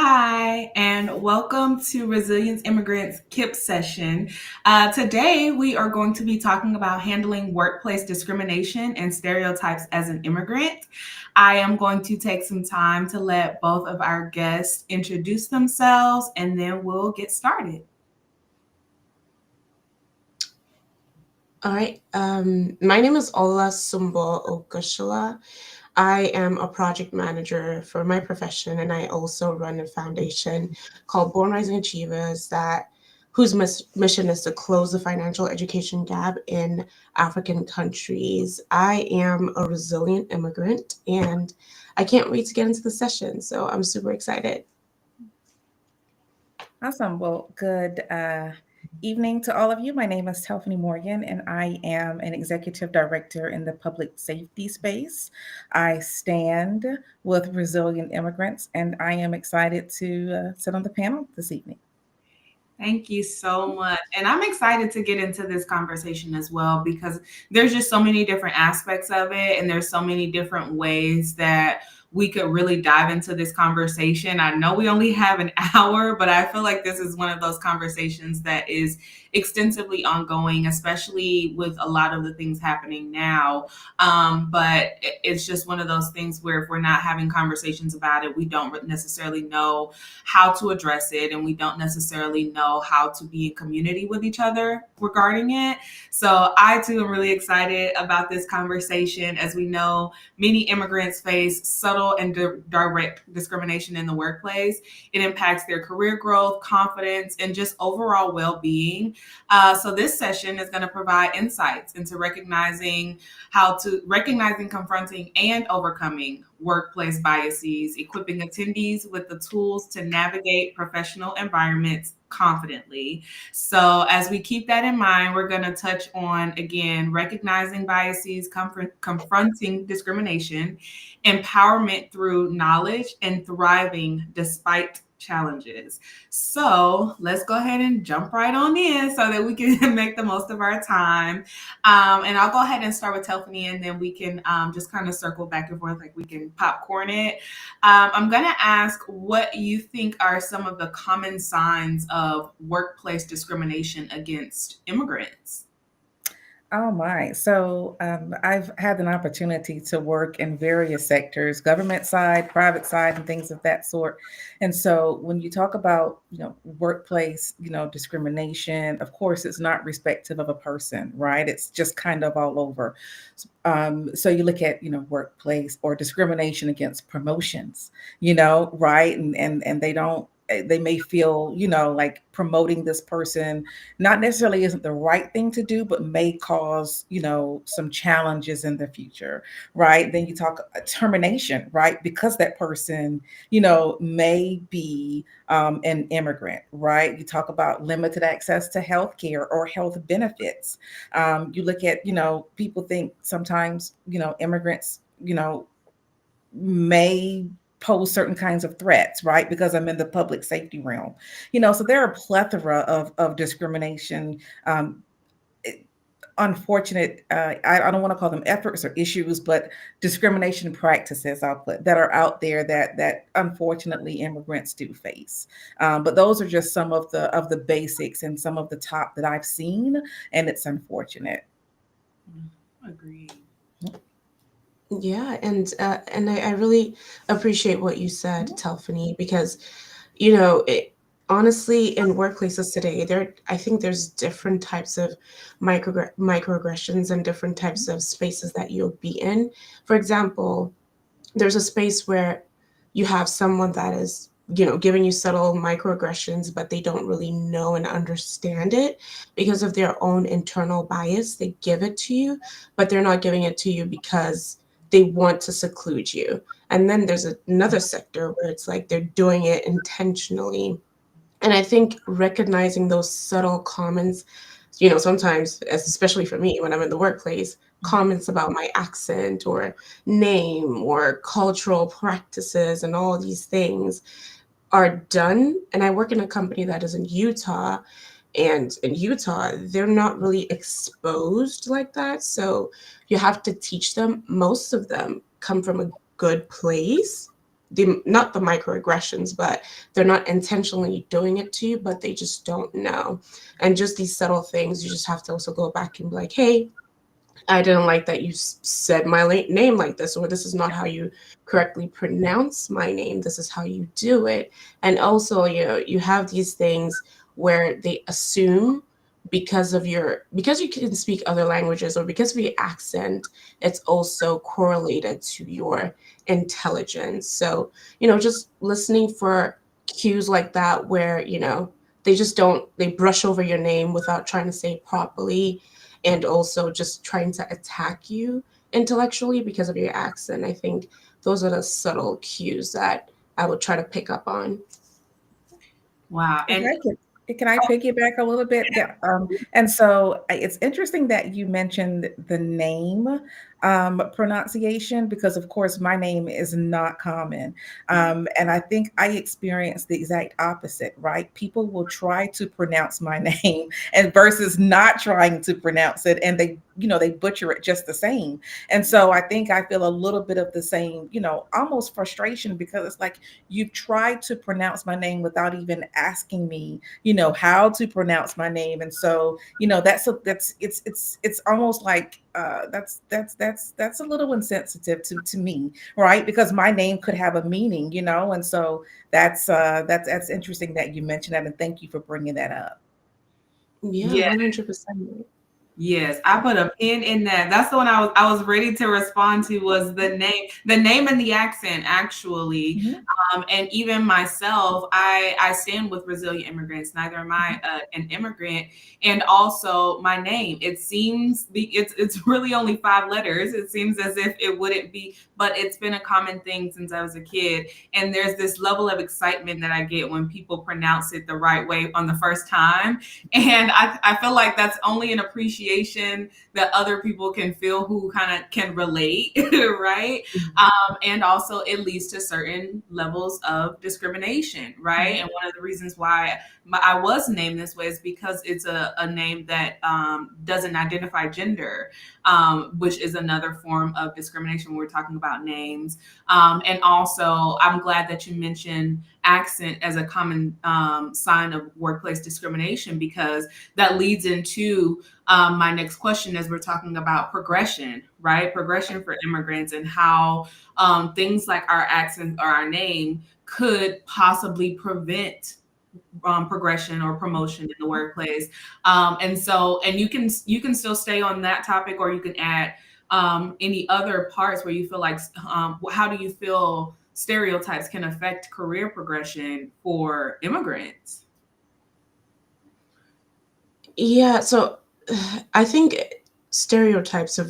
Hi, and welcome to Resilience Immigrants KIP session. Today, we are going to be talking about handling workplace discrimination and stereotypes as an immigrant. I am going to take some time to let both of our guests introduce themselves, and then we'll get started. All right. My name is Olasumbo Ogunsola. I am a project manager for my profession, and I also run a foundation called Born Rising Achievers that whose mission is to close the financial education gap in African countries. I am a resilient immigrant, and I can't wait to get into the session. So I'm super excited. Awesome. Well, good evening to all of you. My name is Telfany Morgan, and I am an executive director in the public safety space. I stand with resilient immigrants, and I am excited to sit on the panel this evening. Thank you so much. And I'm excited to get into this conversation as well because there's just so many different aspects of it. And there's so many different ways that we could really dive into this conversation. I know we only have an hour, but I feel like this is one of those conversations that is extensively ongoing, especially with a lot of the things happening now. But it's just one of those things where if we're not having conversations about it, we don't necessarily know how to address it, and we don't necessarily know how to be in community with each other regarding it. So I too am really excited about this conversation. As we know, many immigrants face subtle and direct discrimination in the workplace. It impacts their career growth, confidence, and just overall well-being. So this session is going to provide insights into recognizing, confronting, and overcoming workplace biases, equipping attendees with the tools to navigate professional environments confidently. So, as we keep that in mind, we're going to touch on again recognizing biases, confronting discrimination, empowerment through knowledge, and thriving despite challenges. So let's go ahead and jump right on in so that we can make the most of our time. And I'll go ahead and start with Telfany, and then we can just kind of circle back and forth, like we can popcorn it. I'm going to ask what you think are some of the common signs of workplace discrimination against immigrants. Oh my. I've had an opportunity to work in various sectors, government side, private side, and things of that sort. And so when you talk about, workplace, discrimination, of course, it's not respective of a person, right? It's just kind of all over. So you look at, workplace or discrimination against promotions, right? And they may feel, like promoting this person not necessarily isn't the right thing to do, but may cause, some challenges in the future, right? Then you talk termination, right? Because that person, may be an immigrant, right? You talk about limited access to health care or health benefits. You look at, people think sometimes, immigrants, may pose certain kinds of threats, right? Because I'm in the public safety realm, so there are a plethora of discrimination. Unfortunate, I don't want to call them efforts or issues, but discrimination practices I'll put that are out there that unfortunately immigrants do face. But those are just some of the basics and some of the top that I've seen, and it's unfortunate. Agreed. Yeah, and I really appreciate what you said, Telfany, because honestly, in workplaces today, I think there's different types of microaggressions and different types of spaces that you'll be in. For example, there's a space where you have someone that is giving you subtle microaggressions, but they don't really know and understand it because of their own internal bias. They give it to you, but they're not giving it to you because they want to seclude you. And then there's another sector where it's like they're doing it intentionally. And I think recognizing those subtle comments, sometimes, especially for me when I'm in the workplace, comments about my accent or name or cultural practices and all these things are done. And I work in a company that is in Utah. And in Utah, they're not really exposed like that. So you have to teach them. Most of them come from a good place, not the microaggressions, but they're not intentionally doing it to you, but they just don't know. And just these subtle things, you just have to also go back and be like, hey, I didn't like that you said my name like this, or this is not how you correctly pronounce my name. This is how you do it. And also, you have these things where they assume because you can speak other languages or because of your accent, it's also correlated to your intelligence. So, just listening for cues like that where, they just don't, they brush over your name without trying to say it properly, and also just trying to attack you intellectually because of your accent. I think those are the subtle cues that I would try to pick up on. Wow. If And I could, can I piggyback a little bit? Yeah. And so it's interesting that you mentioned the name pronunciation, because of course my name is not common. And I think I experienced the exact opposite, right? People will try to pronounce my name and versus not trying to pronounce it, and they butcher it just the same. And so I think I feel a little bit of the same, almost frustration, because it's like you've tried to pronounce my name without even asking me, how to pronounce my name. And so, it's almost like that's a little insensitive to me, right? Because my name could have a meaning, and so that's interesting that you mentioned that, and thank you for bringing that up. Yeah, yeah, 100%. yes, I put a pin in that. That's the one I was ready to respond to, was the name and the accent actually. Mhm. And even myself, I stand with resilient immigrants. Neither am I an immigrant, and also my name. It seems it's really only 5 letters. It seems as if it wouldn't be, but it's been a common thing since I was a kid. And there's this level of excitement that I get when people pronounce it the right way on the first time, and I feel like that's only an appreciation that other people can feel who kind of can relate, right? And also it leads to certain levels of discrimination, right? Mhm. And one of the reasons why I was named this way is because it's a name that doesn't identify gender, which is another form of discrimination when we're talking about names. And also, I'm glad that you mentioned accent as a common sign of workplace discrimination, because that leads into my next question as we're talking about progression, right? Progression for immigrants, and how things like our accent or our name could possibly prevent progression or promotion in the workplace. And you can still stay on that topic, or you can add any other parts where you feel like, how do you feel stereotypes can affect career progression for immigrants? Yeah, so I think stereotypes are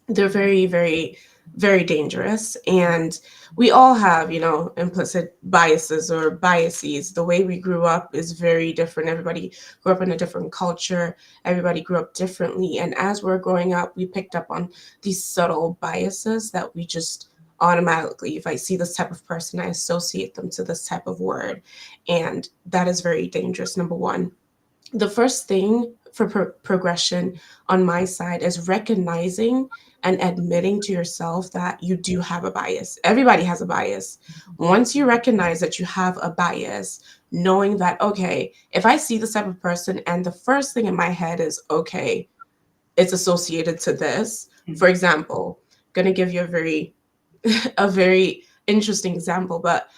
they're very, very, very dangerous. And we all have, implicit biases or biases. The way we grew up is very different. Everybody grew up in a different culture. Everybody grew up differently. And as we're growing up, we picked up on these subtle biases that we just automatically, if I see this type of person, I associate them to this type of word. And that is very dangerous, number one. The first thing for progression on my side is recognizing and admitting to yourself that you do have a bias. Everybody has a bias. Once you recognize that you have a bias, knowing that, okay, if I see this type of person and the first thing in my head is, okay, it's associated to this. For example, going to give you a very interesting example, but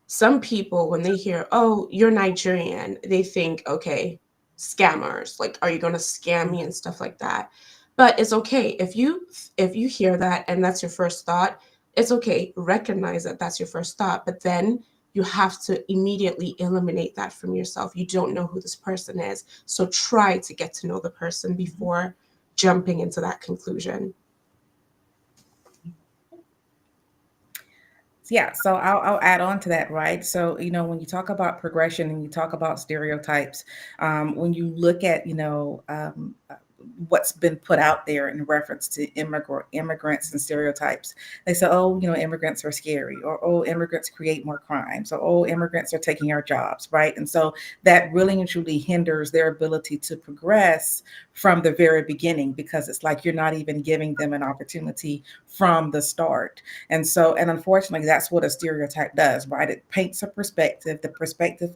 some people, when they hear, oh, you're Nigerian, they think, okay, scammers, like, are you going to scam me and stuff like that? But it's okay if you hear that and that's your first thought. It's okay, recognize that that's your first thought, but then you have to immediately eliminate that from yourself. You don't know who this person is, so try to get to know the person before jumping into that conclusion. Yeah, so I'll add on to that, right? So, when you talk about progression and you talk about stereotypes, when you look at, what's been put out there in reference to immigrants and stereotypes. They say, oh, immigrants are scary, or oh, immigrants create more crimes, or oh, immigrants are taking our jobs, right? And so that really and truly hinders their ability to progress from the very beginning, because it's like you're not even giving them an opportunity from the start. And unfortunately, that's what a stereotype does, right? It paints a perspective. The perspective,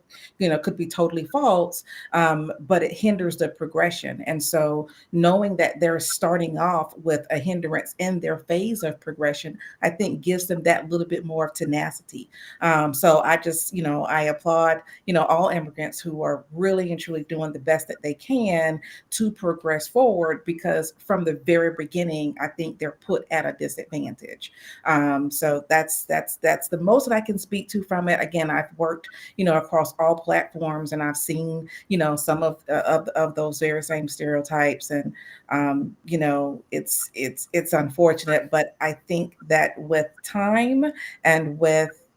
could be totally false, but it hinders the progression. And so knowing that they're starting off with a hindrance in their phase of progression, I think gives them that little bit more of tenacity. So I just, I applaud, all immigrants who are really and truly doing the best that they can to progress forward, because from the very beginning, I think they're put at a disadvantage. So that's the most that I can speak to from it. Again, I've worked, across all platforms, and I've seen, some of those very same stereotypes, and it's unfortunate, but I think that with time and with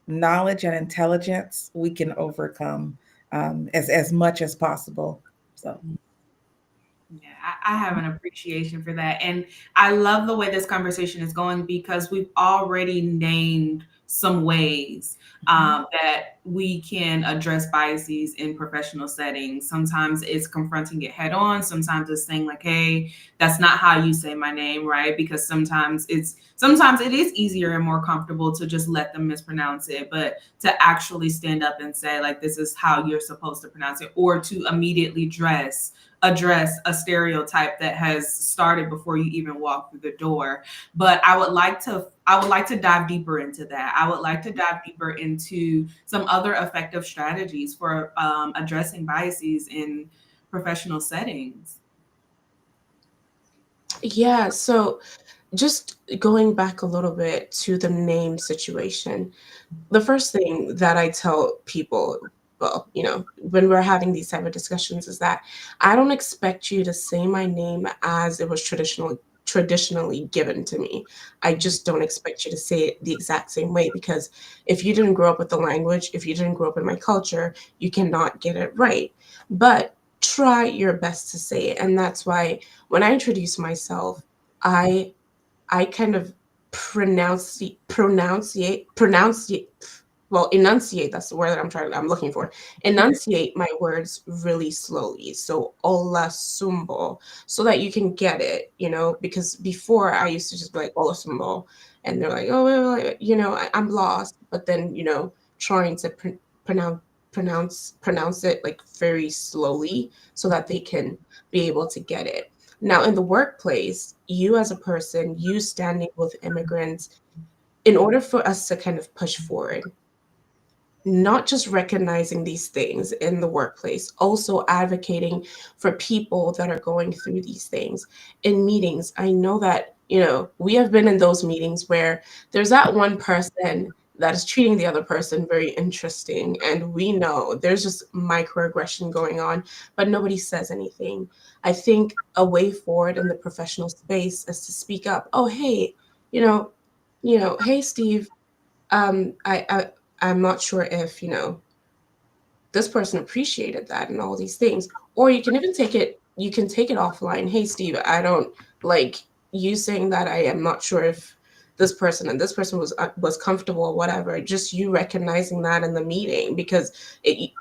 knowledge and intelligence, we can overcome as much as possible. So. Yeah, I have an appreciation for that. And I love the way this conversation is going, because we've already named some ways that we can address biases in professional settings. Sometimes it's confronting it head on. Sometimes it's saying like, hey, that's not how you say my name, right? Because sometimes it is easier and more comfortable to just let them mispronounce it, but to actually stand up and say like, this is how you're supposed to pronounce it, or to immediately address a stereotype that has started before you even walk through the door. But I would like to dive deeper into that. I would like to dive deeper into some other effective strategies for addressing biases in professional settings. Yeah, so just going back a little bit to the name situation, the first thing that I tell people, well, when we're having these type of discussions, is that I don't expect you to say my name as it was traditionally given to me. I just don't expect you to say it the exact same way, because if you didn't grow up with the language, if you didn't grow up in my culture, you cannot get it right. But try your best to say it. And that's why when I introduce myself, I I kind of enunciate, that's the word that I'm looking for. Enunciate my words really slowly. So Olasumbo, so that you can get it, because before I used to just be like Olasumbo, and they're like, oh, well, I'm lost. But then, trying to pronounce it like very slowly so that they can be able to get it. Now, in the workplace, you as a person, you standing with immigrants, in order for us to kind of push forward, not just recognizing these things in the workplace, also advocating for people that are going through these things in meetings. I know that, we have been in those meetings where there's that one person that is treating the other person very interesting. And we know there's just microaggression going on, but nobody says anything. I think a way forward in the professional space is to speak up. Oh, hey, hey, Steve, I'm not sure if, this person appreciated that and all these things. Or you can take it offline. Hey, Steve, I don't like you saying that. I am not sure if this person and this person was comfortable or whatever. Just you recognizing that in the meeting, because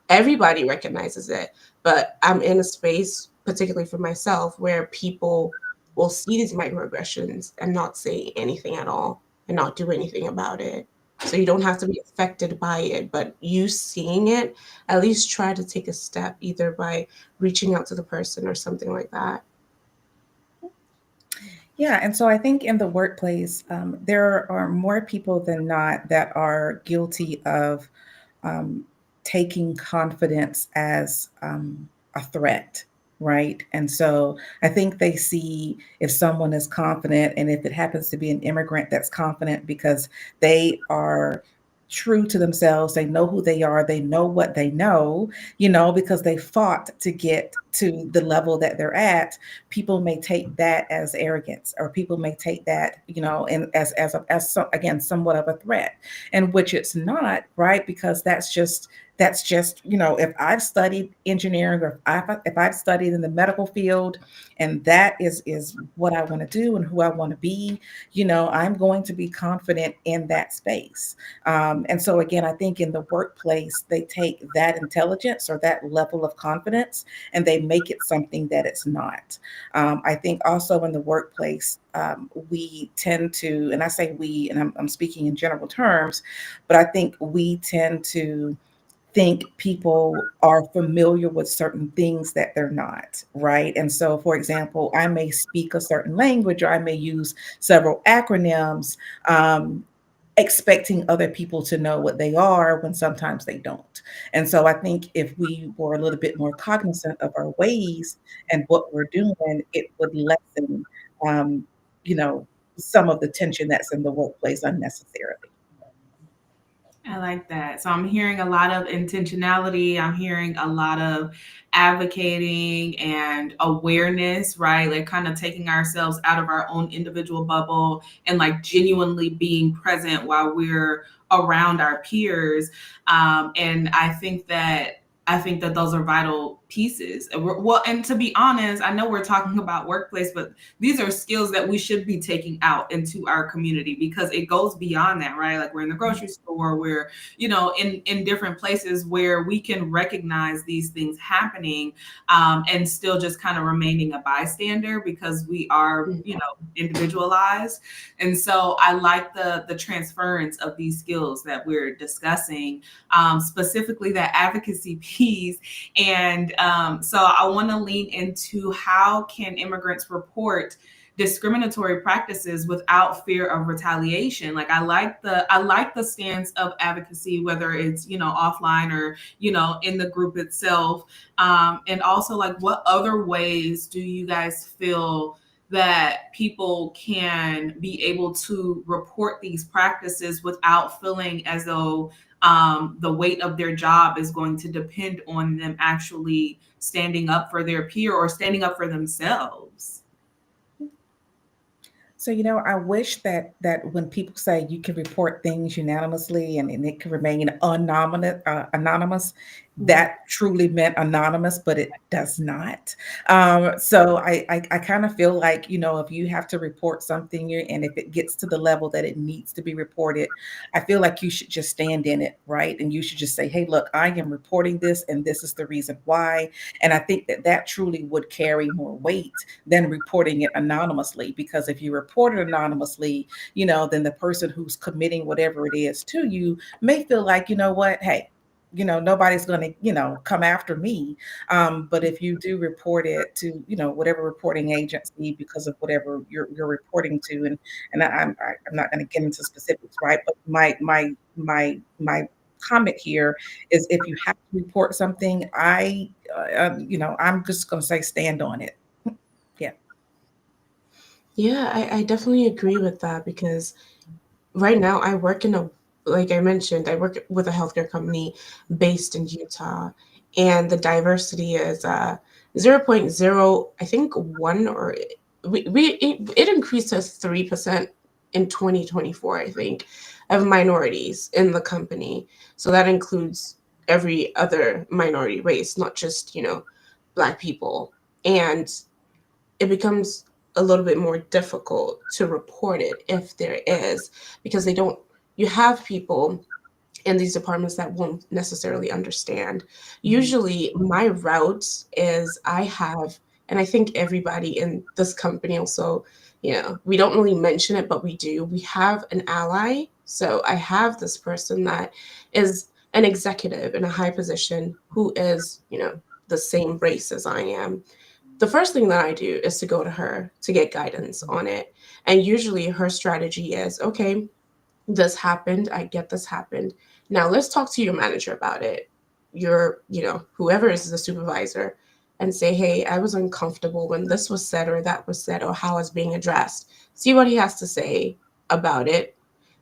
everybody recognizes it. But I'm in a space, particularly for myself, where people will see these microaggressions and not say anything at all and not do anything about it. So you don't have to be affected by it, but you seeing it, at least try to take a step, either by reaching out to the person or something like that. Yeah, and so I think in the workplace, there are more people than not that are guilty of um, taking confidence as a threat, right? And so I think they see if someone is confident, and if it happens to be an immigrant that's confident because they are true to themselves, they know who they are, they know what they know, because they fought to get to the level that they're at, people may take that as arrogance, or people may take that, and again, somewhat of a threat, and which it's not, right? Because that's just if I've studied engineering, or if I've studied in the medical field, and that is what I want to do and who I want to be, I'm going to be confident in that space. And so again, I think in the workplace, they take that intelligence or that level of confidence and they make it something that it's not. I think also in the workplace, we tend to, and I say we, and I'm speaking in general terms, but I think we tend to think people are familiar with certain things that they're not, right? And so, for example, I may speak a certain language, or I may use several acronyms, expecting other people to know what they are when sometimes they don't. And so I think if we were a little bit more cognizant of our ways and what we're doing, it would lessen, um, you know, some of the tension that's in the workplace unnecessarily. I like that. So I'm hearing a lot of intentionality. I'm hearing a lot of advocating and awareness, right? Like kind of taking ourselves out of our own individual bubble and like genuinely being present while we're around our peers. And I think that those are vital pieces. Well, and to be honest, I know we're talking about workplace, but these are skills that we should be taking out into our community because it goes beyond that, right? Like we're in the grocery store, we're, in different places where we can recognize these things happening, and still just kind of remaining a bystander because we are, individualized. And so I like the transference of these skills that we're discussing, specifically that advocacy piece. And so I want to lean into how can immigrants report discriminatory practices without fear of retaliation. Like I like the stance of advocacy, whether it's offline or in the group itself, and also like what other ways do you guys feel that people can be able to report these practices without feeling as though the weight of their job is going to depend on them actually standing up for their peer or standing up for themselves. So, I wish that when people say you can report things unanimously and it can remain anonymous, Mhm. that truly meant anonymous, but it does not. So I kind of feel like, if you have to report something and if it gets to the level that it needs to be reported, I feel like you should just stand in it, right? And you should just say, hey, look, I am reporting this and this is the reason why. And I think that truly would carry more weight than reporting it anonymously. Because if you report it anonymously, then the person who's committing whatever it is to you may feel like, what, hey, nobody's going to, come after me. But if you do report it to, whatever reporting agency because of whatever you're reporting to, I'm not going to get into specifics, right? But my comment here is if you have to report something, I'm just going to say stand on it. Yeah. Yeah, I definitely agree with that because right now I work in a, like I mentioned, I work with a healthcare company based in Utah, and the diversity is zero point 0, I think one, or it increased to 3% in 2024, I think, of minorities in the company. So that includes every other minority race, not just, Black people. And it becomes a little bit more difficult to report it if there is, because they don't, you have people in these departments that won't necessarily understand. Usually my route is I have, and I think everybody in this company also, we don't really mention it, but we do. We have an ally. So I have this person that is an executive in a high position who is, the same race as I am. The first thing that I do is to go to her to get guidance on it. And usually her strategy is, okay, this happened. I get this happened. Now let's talk to your manager about it. Your, whoever is the supervisor, and say, hey, I was uncomfortable when this was said or that was said or how it's being addressed. See what he has to say about it.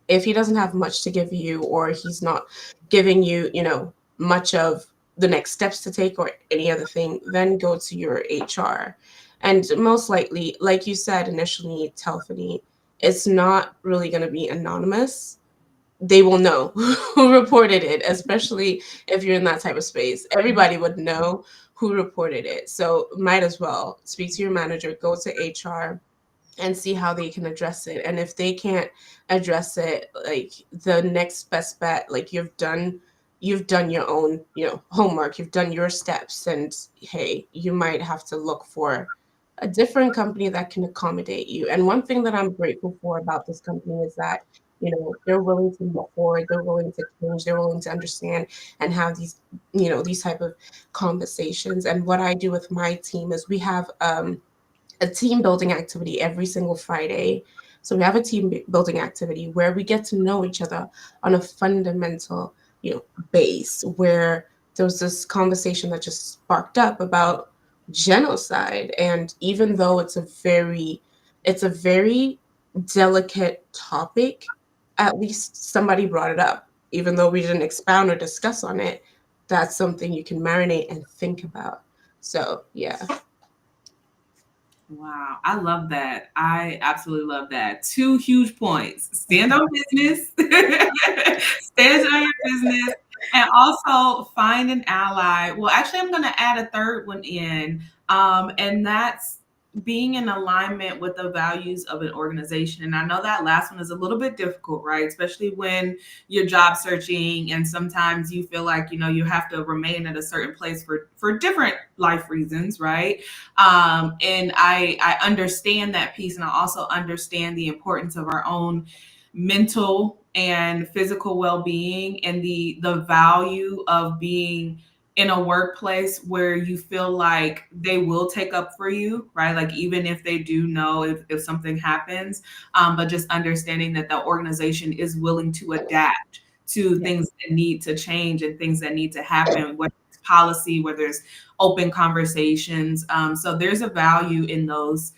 If he doesn't have much to give you, or he's not giving you, much of the next steps to take or any other thing, then go to your HR. And most likely, like you said initially, Telfany, it's not really going to be anonymous. They will know who reported it, especially if you're in that type of space. Everybody would know who reported it. So might as well speak to your manager, go to HR, and see how they can address it. And if they can't address it, like the next best bet, like you've done your own, homework, you've done your steps, and hey, you might have to look for a different company that can accommodate you. And one thing that I'm grateful for about this company is that, they're willing to move forward, they're willing to change, they're willing to understand and have these type of conversations. And what I do with my team is we have a team building activity every single Friday. So we have a team building activity where we get to know each other on a fundamental, base, where there was this conversation that just sparked up about genocide. And even though it's a very delicate topic, at least somebody brought it up. Even though we didn't expound or discuss on it, that's something you can marinate and think about. So yeah. Wow, I love that. I absolutely love that. Two huge points. Stand on business, stand on your business, and also find an ally. Well, actually, I'm going to add a third one in, and that's being in alignment with the values of an organization. And I know that last one is a little bit difficult, right? Especially when you're job searching and sometimes you feel like, you have to remain at a certain place for different life reasons, right? And I understand that piece, and I also understand the importance of our own mental and physical well-being, and the value of being in a workplace where you feel like they will take up for you, right? Like even if they do know if something happens, but just understanding that the organization is willing to adapt to things that need to change and things that need to happen, whether it's policy, whether it's open conversations. So there's a value in those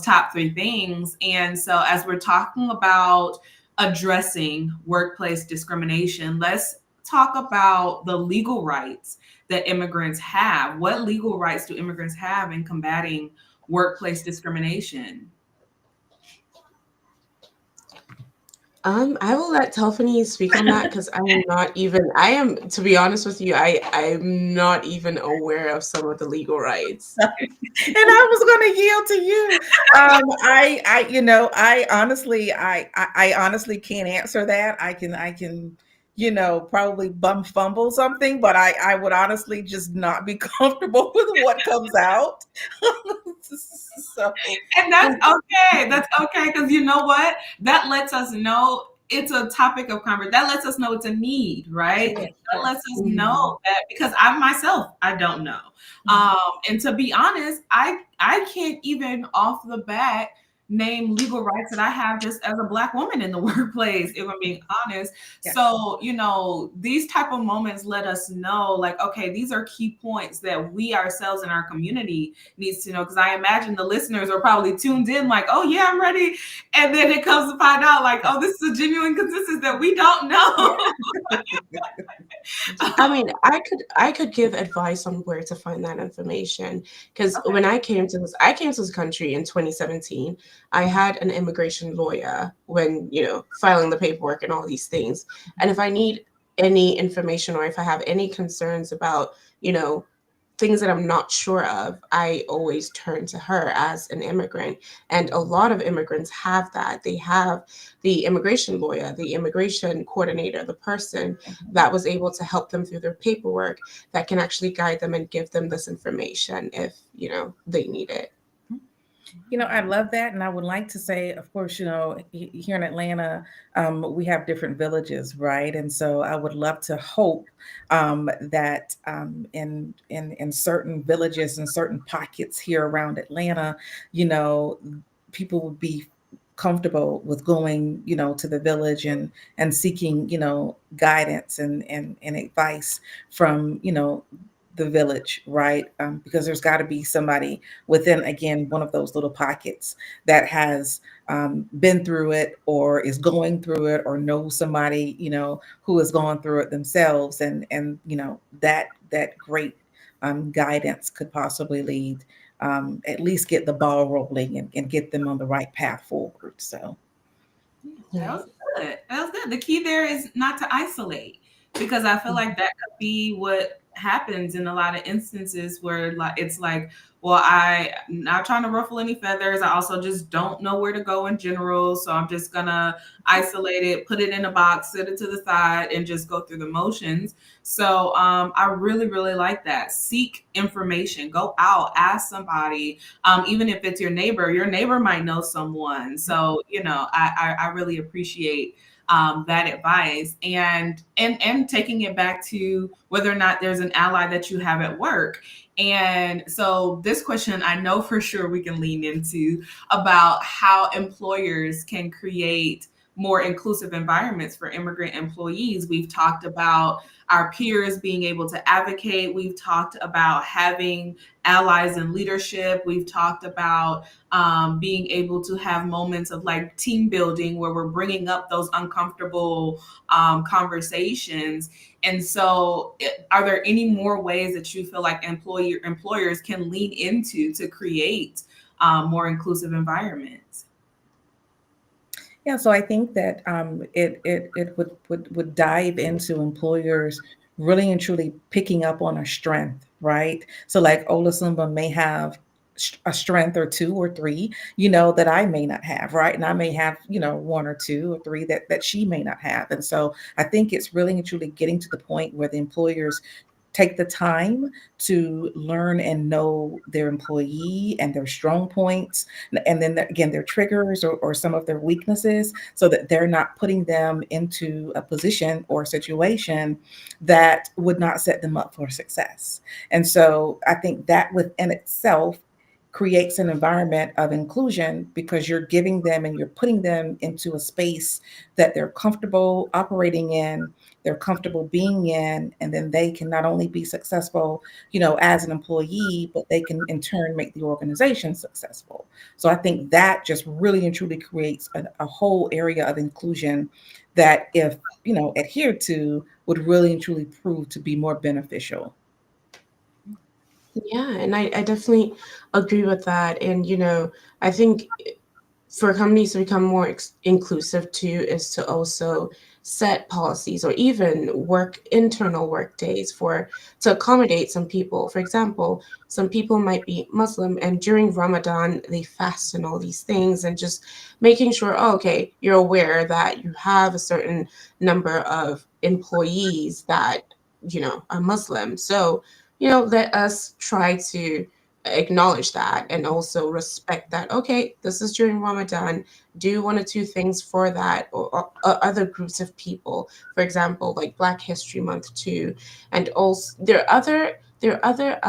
top three things. And so as we're talking about addressing workplace discrimination, let's talk about the legal rights that immigrants have. What legal rights do immigrants have in combating workplace discrimination? I will let Telfany speak on that because to be honest with you, I'm not even aware of some of the legal rights. And I was going to yield to you. I honestly can't answer that. I can, probably fumble something, but I would honestly just not be comfortable with what comes out. So, And that's okay. That's okay. Because you know what? That lets us know it's a topic of conversation. That lets us know it's a need, right? sure, That sure. lets us know that, because I myself, I don't know. And to be honest, I can't even off the bat name legal rights that I have just as a Black woman in the workplace, if I'm being honest. Yeah. So, these type of moments let us know, like, okay, these are key points that we ourselves in our community needs to know. Because I imagine the listeners are probably tuned in like, oh yeah, I'm ready. And then it comes to find out like, oh, this is a genuine consensus that we don't know. I mean, I could give advice on where to find that information because Okay. when I came to this country in 2017. I had an immigration lawyer when filing the paperwork and all these things. And if I need any information or if I have any concerns about things that I'm not sure of, I always turn to her as an immigrant. And a lot of immigrants have that. They have the immigration lawyer, the immigration coordinator, the person that was able to help them through their paperwork, that can actually guide them and give them this information if, they need it. I love that. And I would like to say, of course, here in Atlanta, we have different villages, right? And so I would love to hope that in certain villages and certain pockets here around Atlanta, people would be comfortable with going, to the village and seeking, guidance and advice from, the village, right? Because there's got to be somebody within, again, one of those little pockets that has been through it or is going through it or knows somebody, who has gone through it themselves. And that that great guidance could possibly lead, at least get the ball rolling and get them on the right path forward. So, That Yeah. was good. That was good. The key there is not to isolate, because I feel Mhm. like that could be what happens in a lot of instances where like it's like, well, I'm not trying to ruffle any feathers. I also just don't know where to go in general, so I'm just gonna isolate it, put it in a box, set it to the side, and just go through the motions. So I really, really like that. Seek information. Go out, ask somebody, even if it's your neighbor might know someone. So, I really appreciate that advice, and taking it back to whether or not there's an ally that you have at work. And so this question I know for sure we can lean into about how employers can create more inclusive environments for immigrant employees. We've talked about our peers being able to advocate. We've talked about having allies in leadership. We've talked about being able to have moments of like team building where we're bringing up those uncomfortable conversations. And so, are there any more ways that you feel like employers can lean into to create more inclusive environments? yeah, so I think that it would dive into employers really and truly picking up on a strength, right? So like Olasumbo may have a strength or two or three, that I may not have, right? And I may have, one or two or three that she may not have. And so I think it's really and truly getting to the point where the employers take the time to learn and know their employee and their strong points, and then again their triggers or some of their weaknesses, so that they're not putting them into a position or situation that would not set them up for success. And so I think that within itself creates an environment of inclusion, because you're giving them and you're putting them into a space that they're comfortable operating in, they're comfortable being in, and then they can not only be successful, as an employee, but they can in turn make the organization successful. So I think that just really and truly creates a whole area of inclusion that, if adhered to, would really and truly prove to be more beneficial. Yeah, and I definitely agree with that. And, I think for companies to become more inclusive too is to also set policies or even work internal work days for to accommodate some people. For example, some people might be Muslim and during Ramadan they fast and all these things, and just making sure, oh, okay, you're aware that you have a certain number of employees that are Muslim. So let us try to acknowledge that and also respect that, okay, this is during Ramadan, do one or two things for that, or other groups of people, for example, like Black History Month too. And also there are other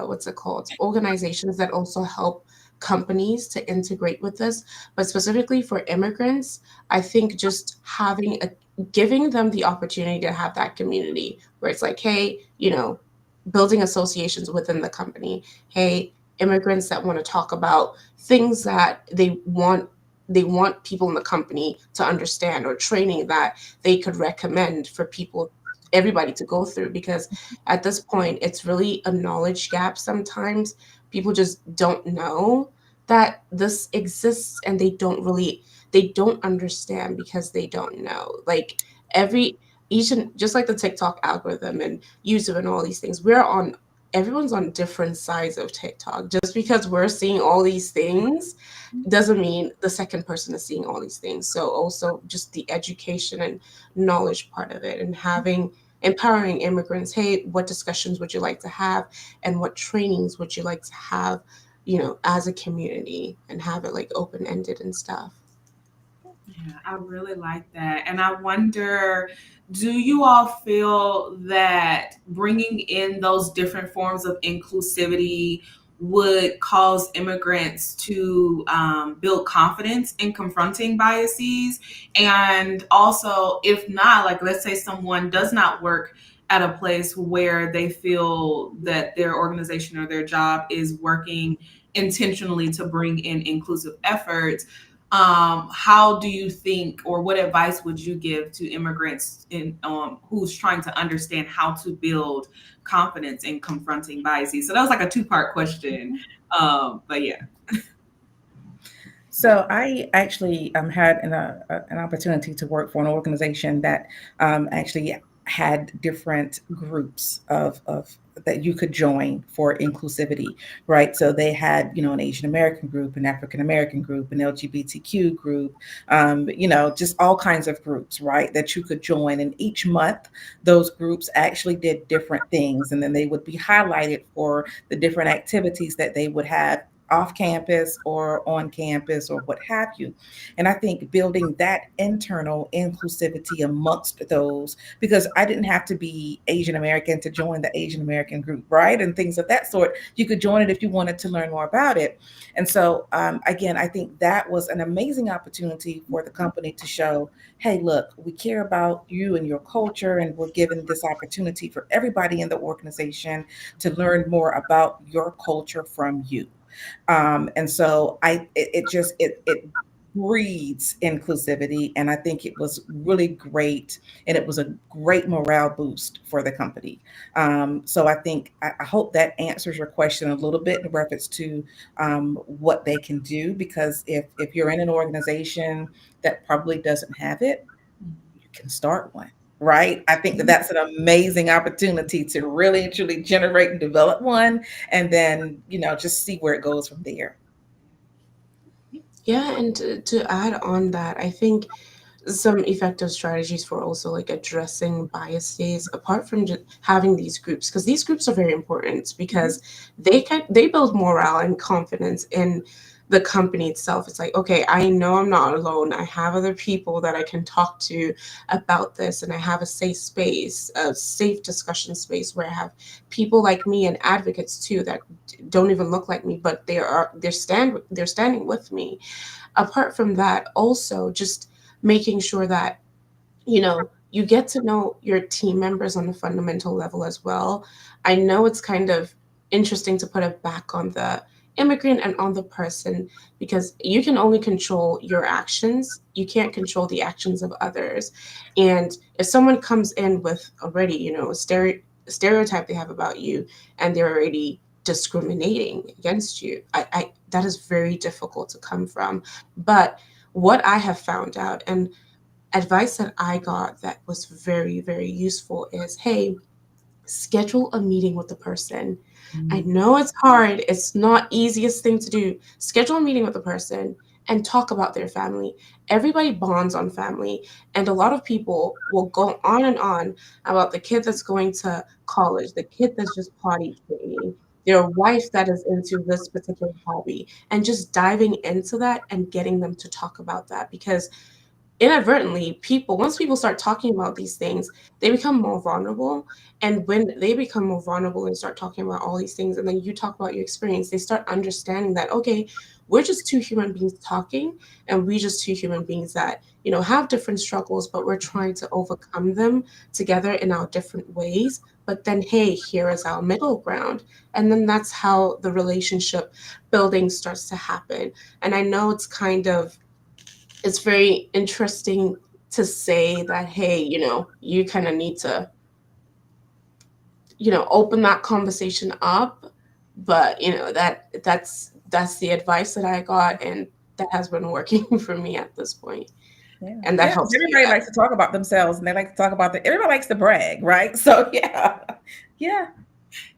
what's it called, organizations that also help companies to integrate with this. But specifically for immigrants, I think just giving them the opportunity to have that community where it's like, hey, building associations within the company. Hey, immigrants that want to talk about things that they want people in the company to understand, or training that they could recommend for everybody to go through, because at this point it's really a knowledge gap sometimes. People just don't know that this exists, and they don't understand because they don't know. Like every each and just like the TikTok algorithm and YouTube and all these things, everyone's on different sides of TikTok. Just because we're seeing all these things doesn't mean the second person is seeing all these things. So also just the education and knowledge part of it, and empowering immigrants. Hey, what discussions would you like to have, and what trainings would you like to have, as a community, and have it like open ended and stuff. Yeah, I really like that. And I wonder, do you all feel that bringing in those different forms of inclusivity would cause immigrants to build confidence in confronting biases? And also, if not, like let's say someone does not work at a place where they feel that their organization or their job is working intentionally to bring in inclusive efforts, how do you think, or what advice would you give to immigrants in who's trying to understand how to build confidence in confronting biases? So that was like a two-part question. But yeah. So I actually had an opportunity to work for an organization that actually had different groups of that you could join for inclusivity, right? So they had, an Asian American group, an African American group, an LGBTQ group, just all kinds of groups, right? That you could join. And each month, those groups actually did different things, and then they would be highlighted for the different activities that they would have off campus or on campus or what have you. And I think building that internal inclusivity amongst those, because I didn't have to be Asian American to join the Asian American group, right? And things of that sort. You could join it if you wanted to learn more about it. And so, again, I think that was an amazing opportunity for the company to show, hey, look, we care about you and your culture, and we're giving this opportunity for everybody in the organization to learn more about your culture from you. And so it breeds inclusivity, and I think it was really great, and it was a great morale boost for the company. So I hope that answers your question a little bit in reference to what they can do, because if you're in an organization that probably doesn't have it, you can start one. Right. I think that that's an amazing opportunity to really and truly generate and develop one, and then, just see where it goes from there. Yeah, and to add on that, I think some effective strategies for also like addressing biases apart from just having these groups, because these groups are very important because they build morale and confidence in the company itself. It's like, okay, I know I'm not alone, I have other people that I can talk to about this, and I have a safe space, a safe discussion space where I have people like me and advocates too that don't even look like me, but they're standing with me. Apart from that, also just making sure that you get to know your team members on a fundamental level as well. I know it's kind of interesting to put it back on the immigrant and on the person, because you can only control your actions, you can't control the actions of others. And if someone comes in with already a stereotype they have about you, and they're already discriminating against you, I that is very difficult to come from. But what I have found out, and advice that I got that was very, very useful, is hey, schedule a meeting with the person. I know it's hard, it's not easiest thing to do. Schedule a meeting with the person and talk about their family. Everybody bonds on family, and a lot of people will go on and on about the kid that's going to college, the kid that's just potty training, their wife that is into this particular hobby, and just diving into that and getting them to talk about that. Because inadvertently, once people start talking about these things, they become more vulnerable. And when they become more vulnerable and start talking about all these things, and then you talk about your experience, they start understanding that, okay, we're just two human beings talking, and we just two human beings that have different struggles, but we're trying to overcome them together in our different ways. But then, hey, here is our middle ground. And then that's how the relationship building starts to happen. And I know it's very interesting to say that, hey, you kind of need to open that conversation up. But that's the advice that I got, and that has been working for me at this point. Yeah. And that Yeah. 'Cause helps me. everybody likes to talk about themselves, and they like to talk about everybody likes to brag, right? So yeah. Yeah.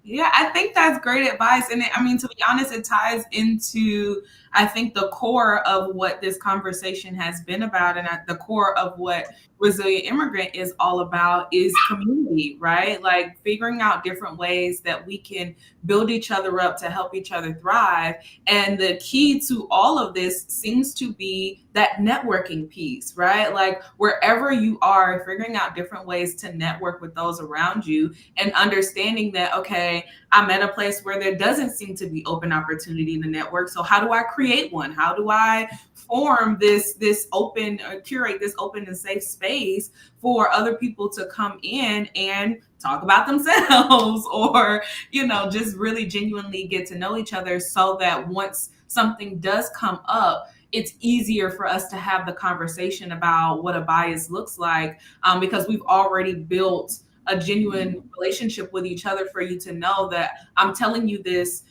Yeah, I think that's great advice. And I mean, to be honest, it ties into, I think, the core of what this conversation has been about. And at the core of what Resilient Immigrant is all about is community, right? Like figuring out different ways that we can build each other up to help each other thrive. And the key to all of this seems to be that networking piece, right? Like wherever you are, figuring out different ways to network with those around you, and understanding that, okay, I'm at a place where there doesn't seem to be open opportunity to network. So how do I create one? How do I form this open, or curate this open and safe space for other people to come in and talk about themselves or, just really genuinely get to know each other, so that once something does come up, it's easier for us to have the conversation about what a bias looks like, because we've already built a genuine relationship with each other for you to know that I'm telling you this,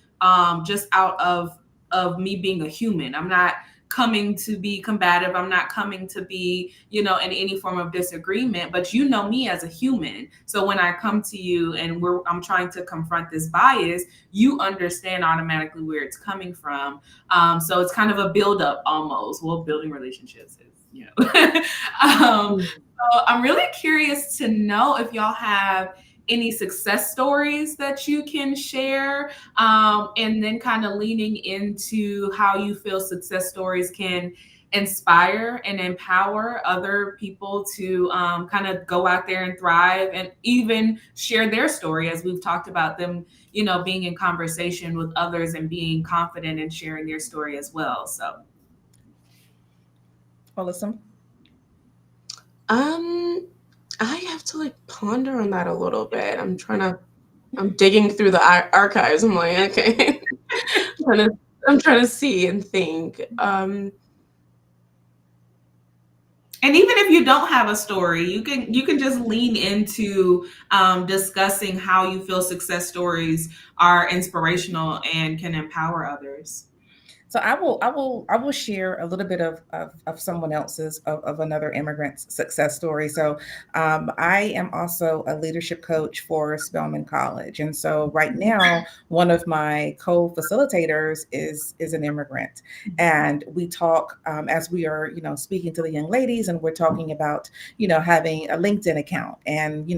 just out of me being a human. I'm not coming to be combative. I'm not coming to be, in any form of disagreement, but you know me as a human. So when I come to you and I'm trying to confront this bias, you understand automatically where it's coming from. So it's kind of a buildup almost. Well, building relationships is. So I'm really curious to know if y'all have any success stories that you can share, and then kind of leaning into how you feel success stories can inspire and empower other people to, kind of go out there and thrive and even share their story, as we've talked about them, being in conversation with others and being confident in sharing their story as well. So Olasumbo? I have to like ponder on that a little bit. I'm digging through the archives. I'm like, okay, I'm trying to see and think. and even if you don't have a story, you can just lean into, discussing how you feel success stories are inspirational and can empower others. So I will share a little bit of someone else's of another immigrant's success story. So I am also a leadership coach for Spelman College, and so right now one of my co-facilitators is an immigrant, and we talk as we are speaking to the young ladies, and we're talking about having a LinkedIn account and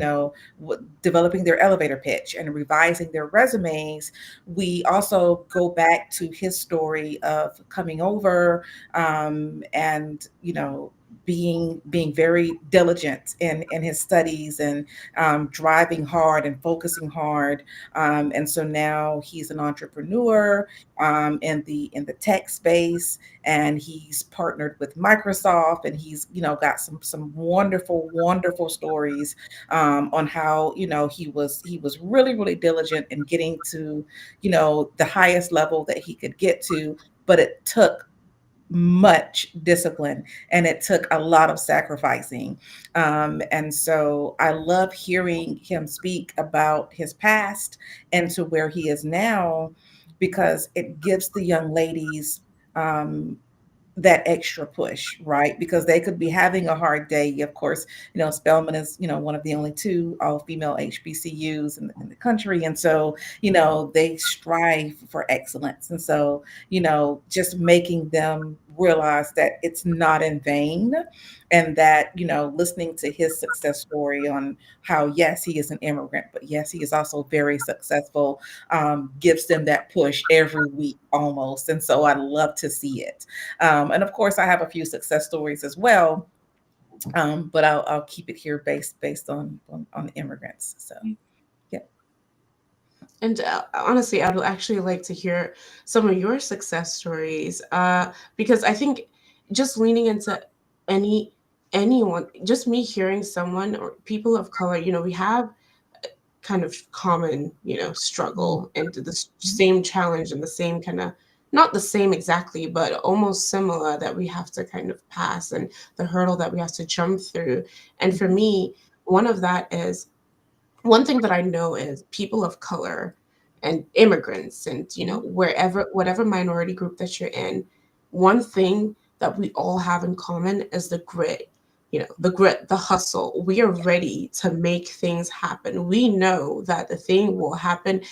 developing their elevator pitch and revising their resumes. We also go back to his story of coming over, and being very diligent in his studies, and driving hard and focusing hard, and so now he's an entrepreneur, in the tech space, and he's partnered with Microsoft, and he's got some wonderful stories, on how he was really diligent in getting to the highest level that he could get to, but it took much discipline and it took a lot of sacrificing. And so I love hearing him speak about his past and to where he is now, because it gives the young ladies um, that extra push, right? Because they could be having a hard day. Of course, Spelman is, one of the only two all-female HBCUs in the country. And so, they strive for excellence. And so, just making them realize that it's not in vain, and that, listening to his success story on how, yes, he is an immigrant, but yes, he is also very successful, gives them that push every week almost. And so I love to see it. And of course, I have a few success stories as well, but I'll keep it here based on immigrants. So yeah. And honestly, I'd actually like to hear some of your success stories, because I think just leaning into any anyone, just me hearing someone or people of color, we have kind of common, struggle and the same challenge and the same kind of, not the same exactly, but almost similar, that we have to kind of pass, and the hurdle that we have to jump through. And for me, one of that is, one thing that I know is people of color and immigrants and, wherever, whatever minority group that you're in, one thing that we all have in common is the grit. The grit, the hustle. We are ready to make things happen. We know that the thing will happen,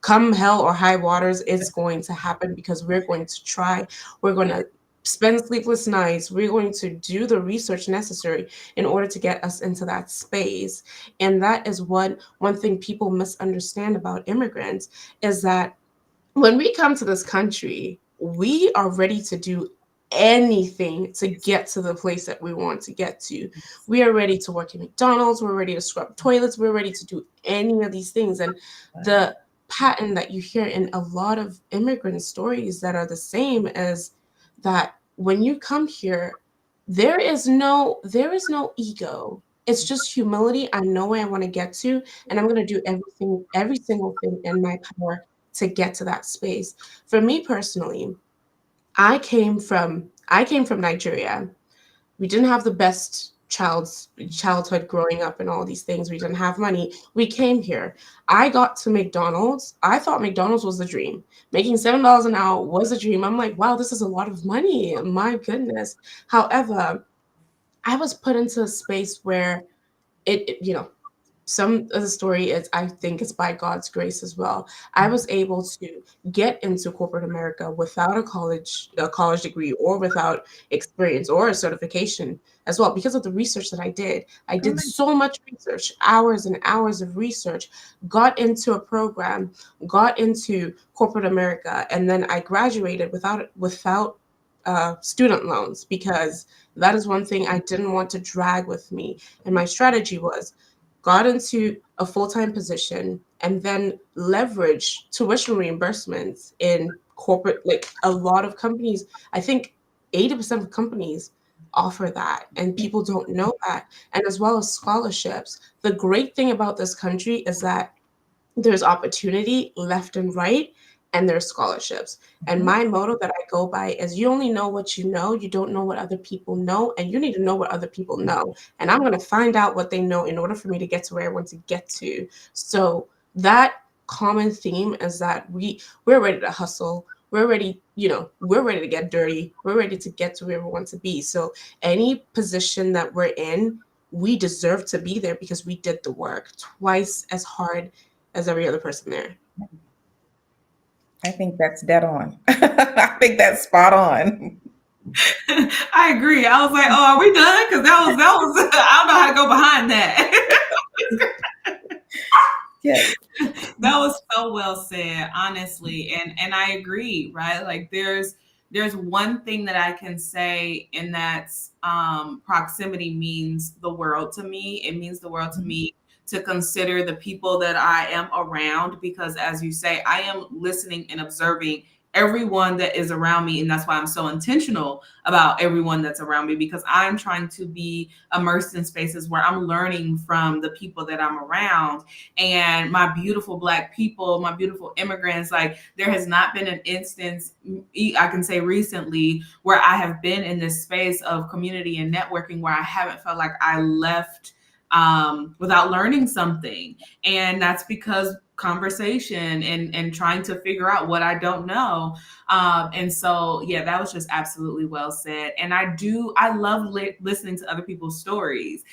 come hell or high waters. It's going to happen because we're going to try. We're going to spend sleepless nights. We're going to do the research necessary in order to get us into that space. And that is one thing people misunderstand about immigrants, is that when we come to this country, we are ready to do anything to get to the place that we want to get to. We are ready to work in McDonald's, we're ready to scrub toilets, we're ready to do any of these things. And the pattern that you hear in a lot of immigrant stories that are the same is that when you come here, there is no ego. It's just humility. I know where I want to get to, and I'm going to do everything, every single thing in my power to get to that space. For me personally, I came from I came from Nigeria. We didn't have the best childhood growing up and all these things. We didn't have money. We came here. I got to McDonald's. I thought McDonald's was the dream. Making $7 an hour was a dream. I'm like, wow, this is a lot of money. My goodness. However, I was put into a space where some of the story is, I think it's by God's grace as well. I was able to get into corporate America without a college degree, or without experience or a certification as well, because of the research that I did. I Oh, did nice. so much research, hours and hours of research, got into a program, got into corporate America, and then I graduated without student loans, because that is one thing I didn't want to drag with me. And my strategy was, got into a full-time position and then leverage tuition reimbursements in corporate. Like, a lot of companies, I think 80% of companies offer that, and people don't know that. And as well as scholarships. The great thing about this country is that there's opportunity left and right, and there's scholarships. And Mhm. my motto that I go by is, you only know what you know, you don't know what other people know, and you need to know what other people know. And I'm going to find out what they know in order for me to get to where I want to get to. So that common theme is that we're ready to hustle. We're ready to get dirty. We're ready to get to where we want to be. So any position that we're in, we deserve to be there because we did the work twice as hard as every other person there. I think that's dead on. I think that's spot on. I agree. I was like, oh, are we done? Because that was I don't know how to go behind that. Yes. That was so well said, honestly. And I agree, right? Like there's one thing that I can say, and that's proximity means the world to me. It means the world to me to consider the people that I am around, because as you say, I am listening and observing everyone that is around me, and that's why I'm so intentional about everyone that's around me, because I'm trying to be immersed in spaces where I'm learning from the people that I'm around. And my beautiful Black people, my beautiful immigrants, like there has not been an instance, I can say recently, where I have been in this space of community and networking where I haven't felt like I left without learning something. And that's because conversation and trying to figure out what I don't know. And so, yeah, that was just absolutely well said. And I love listening to other people's stories,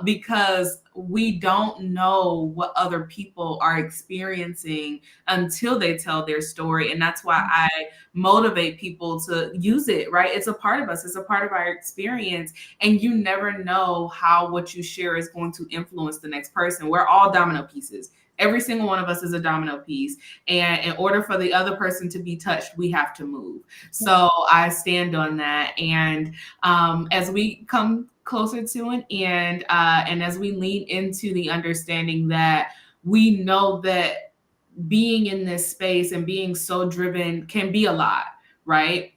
because we don't know what other people are experiencing until they tell their story. And that's why I motivate people to use it, right? It's a part of us, it's a part of our experience. And you never know how what you share is going to influence the next person. We're all domino pieces. Every single one of us is a domino piece. And in order for the other person to be touched, we have to move. So I stand on that. And as we come closer to an end, and as we lean into the understanding that we know that being in this space and being so driven can be a lot, right?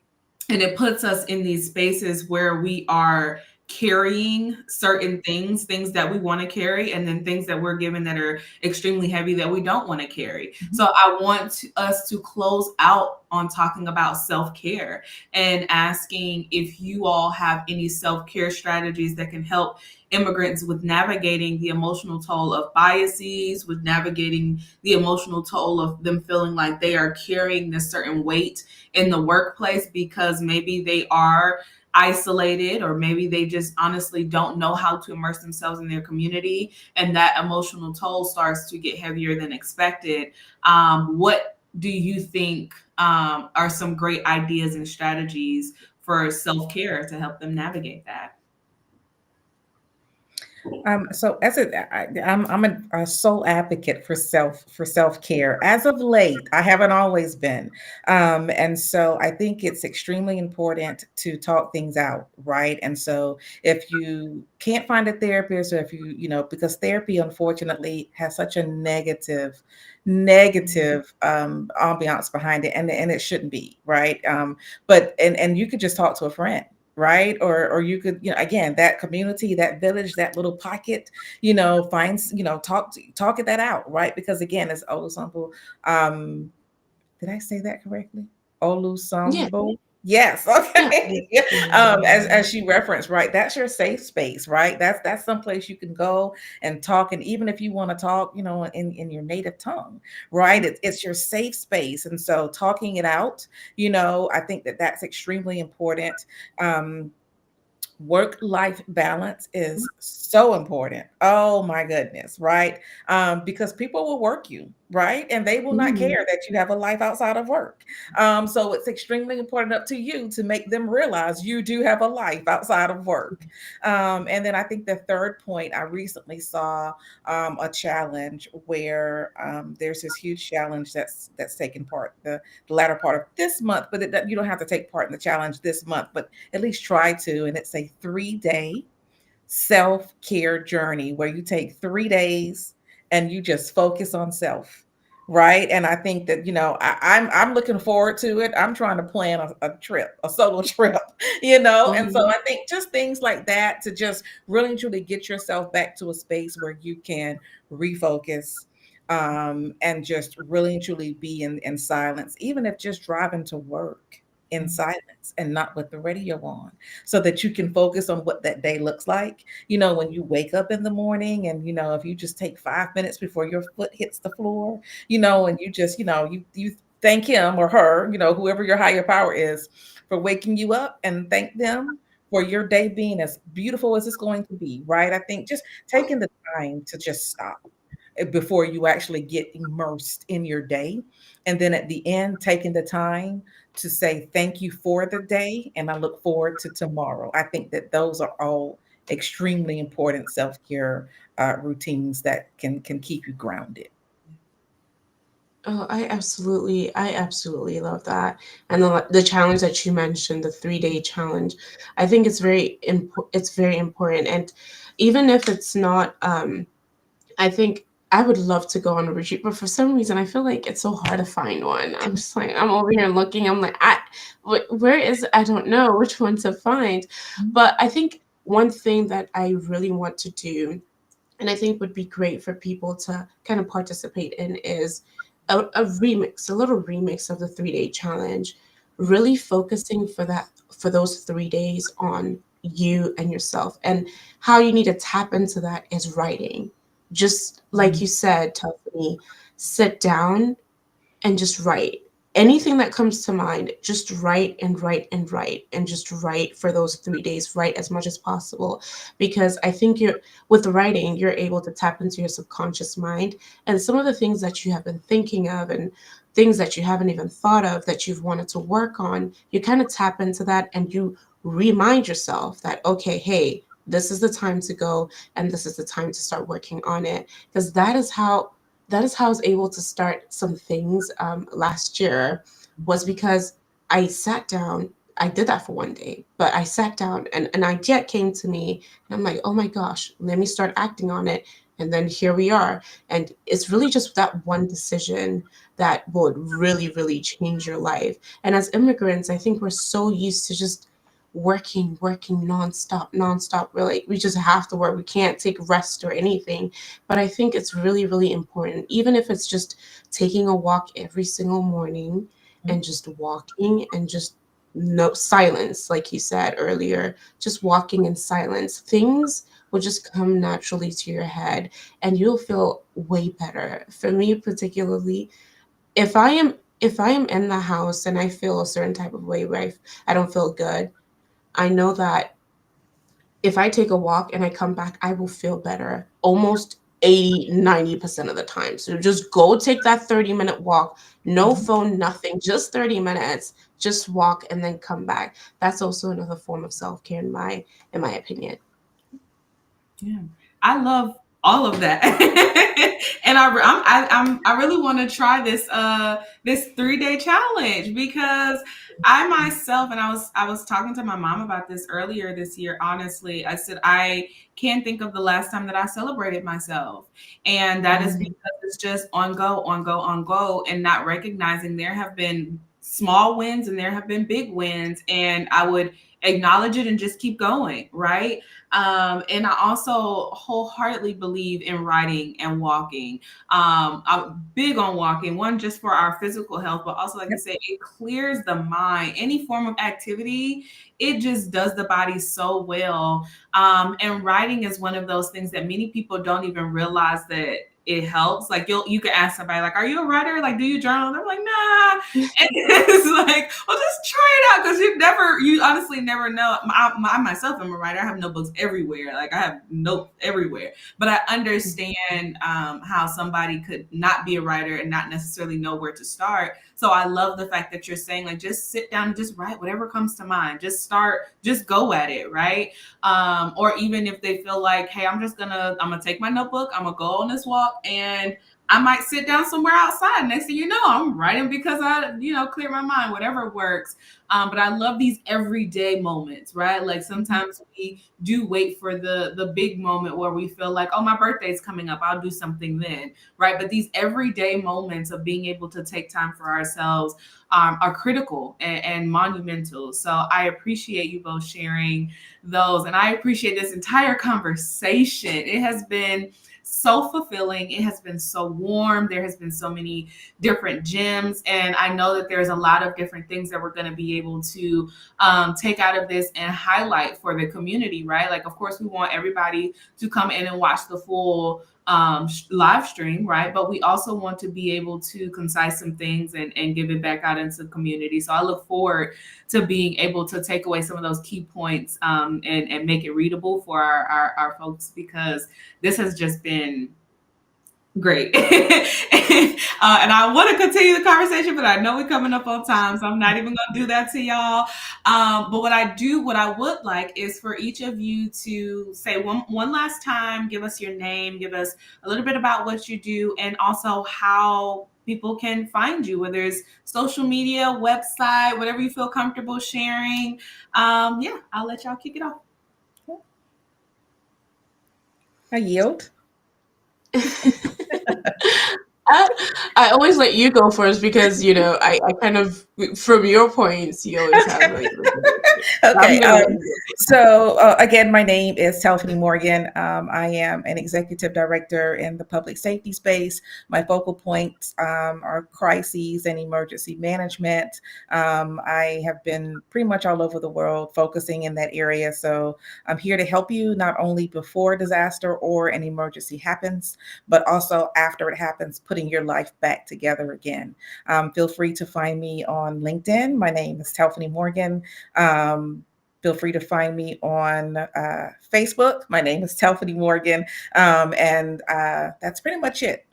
And it puts us in these spaces where we are carrying certain things that we want to carry, and then things that we're given that are extremely heavy that we don't want to carry. So I want us to close out on talking about self-care and asking if you all have any self-care strategies that can help immigrants with navigating the emotional toll of biases, with navigating the emotional toll of them feeling like they are carrying this certain weight in the workplace because maybe they are isolated, or maybe they just honestly don't know how to immerse themselves in their community, and that emotional toll starts to get heavier than expected. What do you think are some great ideas and strategies for self-care to help them navigate that? So I'm a sole advocate for self care. As of late, I haven't always been, and so I think it's extremely important to talk things out, right? And so if you can't find a therapist, or if because therapy unfortunately has such a negative ambiance behind it, and it shouldn't be, right? But and you could just talk to a friend, right? Or you could, again, that community, that village, that little pocket, finds, talk it that out, right? Because again, it's Olasumbo. Did I say that correctly? Yeah. Olusumbo. Yes. Yeah. Okay. As she referenced, right? That's your safe space, right? That's some place you can go and talk. And even if you want to talk, in your native tongue, right? It's your safe space. And so talking it out, I think that that's extremely important. Um, Work life balance is so important. Oh my goodness, right? Because people will work you, right? And they will not Mhm. care that you have a life outside of work. So it's extremely important up to you to make them realize you do have a life outside of work. And then I think the third point, I recently saw a challenge where there's this huge challenge that's taken part the latter part of this month, but you don't have to take part in the challenge this month, but at least try to. And it's a 3-day self care journey where you take 3 days and you just focus on self. Right. And I think that, I'm looking forward to it. I'm trying to plan a trip, a solo trip, and so Mhm. I think just things like that to just really and truly get yourself back to a space where you can refocus, and just really and truly be in silence, even if just driving to work in silence and not with the radio on, so that you can focus on what that day looks like. When you wake up in the morning and, if you just take 5 minutes before your foot hits the floor, and you just, you thank him or her, whoever your higher power is, for waking you up, and thank them for your day being as beautiful as it's going to be, right? I think just taking the time to just stop before you actually get immersed in your day. And then at the end, taking the time to say thank you for the day. And I look forward to tomorrow. I think that those are all extremely important self-care routines that can keep you grounded. Oh, I absolutely love that. And the challenge that you mentioned, the 3-day challenge, I think it's very important. And even if it's not, I think I would love to go on a retreat, but for some reason I feel like it's so hard to find one. I'm just like, I'm over here looking. I'm like, where is I don't know which one to find. But I think one thing that I really want to do, and I think would be great for people to kind of participate in, is a little remix of the 3-day challenge, really focusing for those 3 days on you and yourself. And how you need to tap into that is writing. Just like you said, Telfany, sit down and just write. Anything that comes to mind, just write and write and write and just write for those 3 days. Write as much as possible, because I think with writing, you're able to tap into your subconscious mind, and some of the things that you have been thinking of and things that you haven't even thought of that you've wanted to work on, you kind of tap into that and you remind yourself that, okay, hey, this is the time to go and this is the time to start working on it. Because that is how I was able to start some things last year, was because I sat down. I did that for one day, but I sat down and an idea came to me, and I'm like, oh my gosh, let me start acting on it. And then here we are. And it's really just that one decision that would really, really change your life. And as immigrants, I think we're so used to just working nonstop, nonstop. We just have to work. We can't take rest or anything. But I think it's really, really important, even if it's just taking a walk every single morning and just walking and just no silence, like you said earlier, just walking in silence. Things will just come naturally to your head and you'll feel way better. For me, particularly, if I am if I am in the house and I feel a certain type of way where I don't feel good, I know that if I take a walk and I come back, I will feel better almost 80-90% of the time. So just go take that 30-minute walk, no Mhm. phone, nothing, just 30 minutes, just walk and then come back. That's also another form of self-care in my opinion. Yeah, I love all of that, and I really want to try this 3-day challenge, because I myself, and I was talking to my mom about this earlier this year. Honestly, I said I can't think of the last time that I celebrated myself, and that is Mhm. because it's just on go, on go, on go, and not recognizing there have been small wins and there have been big wins, and I would acknowledge it and just keep going, right? And I also wholeheartedly believe in writing and walking. I'm big on walking, one just for our physical health, but also, like you Yep. said, it clears the mind. Any form of activity, it just does the body so well. And writing is one of those things that many people don't even realize that it helps. Like you could ask somebody like, "Are you a writer? Like, do you journal?" They're like, "Nah." And it's like, well, just try it out because you honestly never know. I myself am a writer. I have notebooks everywhere. Like I have notes everywhere. But I understand how somebody could not be a writer and not necessarily know where to start. So I love the fact that you're saying like, just sit down and just write whatever comes to mind. Just start, just go at it, right? Or even if they feel like, hey, I'm gonna take my notebook, I'm gonna go on this walk, and I might sit down somewhere outside. Next thing you know, I'm writing because I, clear my mind, whatever works. But I love these everyday moments, right? Like sometimes we do wait for the big moment where we feel like, oh, my birthday's coming up, I'll do something then, right? But these everyday moments of being able to take time for ourselves are critical and monumental. So I appreciate you both sharing those, and I appreciate this entire conversation. It has been so fulfilling. It has been so warm. There has been so many different gems. And I know that there's a lot of different things that we're going to be able to take out of this and highlight for the community, right? Like, of course, we want everybody to come in and watch the full live stream, right? But we also want to be able to concise some things and give it back out into the community. So I look forward to being able to take away some of those key points and make it readable for our folks, because this has just been great. And I want to continue the conversation, but I know we're coming up on time, so I'm not even going to do that to y'all. But what I would like is for each of you to say one last time, give us your name, give us a little bit about what you do, and also how people can find you, whether it's social media, website, whatever you feel comfortable sharing. Yeah, I'll let y'all kick it off. I yield. I always let you go first because I kind of, from your points, you always have like I'm Okay. gonna let you So again, my name is Telfany Morgan. I am an executive director in the public safety space. My focal points are crises and emergency management. I have been pretty much all over the world focusing in that area. So I'm here to help you not only before disaster or an emergency happens, but also after it happens, putting your life back together again. Feel free to find me on LinkedIn. My name is Telfany Morgan. Feel free to find me on Facebook. My name is Telfany Morgan, and that's pretty much it.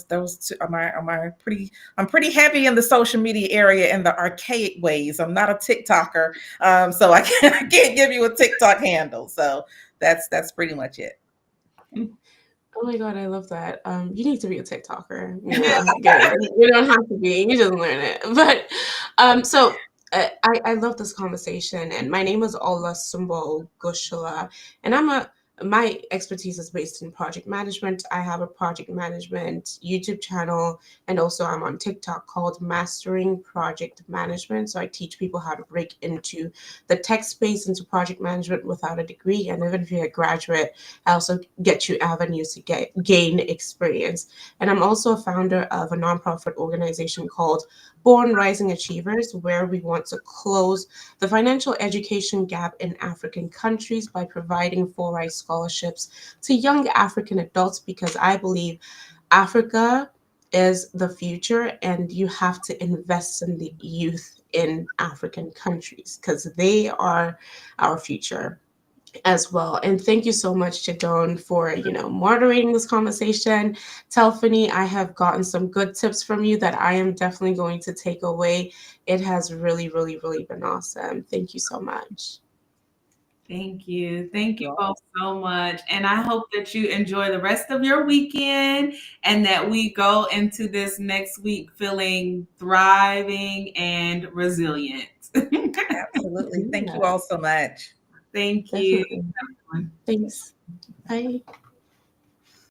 Those two are my pretty. I'm pretty heavy in the social media area in the archaic ways. I'm not a TikToker, so I can't give you a TikTok handle. So that's pretty much it. Oh my God, I love that. You need to be a TikToker. Get it. You don't have to be. You just learn it. But so I love this conversation, and my name is Olasumbo Goshala, and my expertise is based in project management. I have a project management YouTube channel, and also I'm on TikTok called Mastering Project Management. So I teach people how to break into the tech space, into project management without a degree, and even if you're a graduate, I also get you avenues to gain experience. And I'm also a founder of a nonprofit organization called Born Rising Achievers, where we want to close the financial education gap in African countries by providing full ride scholarships to young African adults, because I believe Africa is the future and you have to invest in the youth in African countries because they are our future as well. And thank you so much, Jadon, for moderating this conversation. Telfany, I have gotten some good tips from you that I am definitely going to take away. It has really, really, really been awesome. Thank you so much. Thank you. Thank you both so much. And I hope that you enjoy the rest of your weekend and that we go into this next week feeling thriving and resilient. Absolutely. Thank Yeah, you all so much. Thank you. definitely. Thanks. Bye.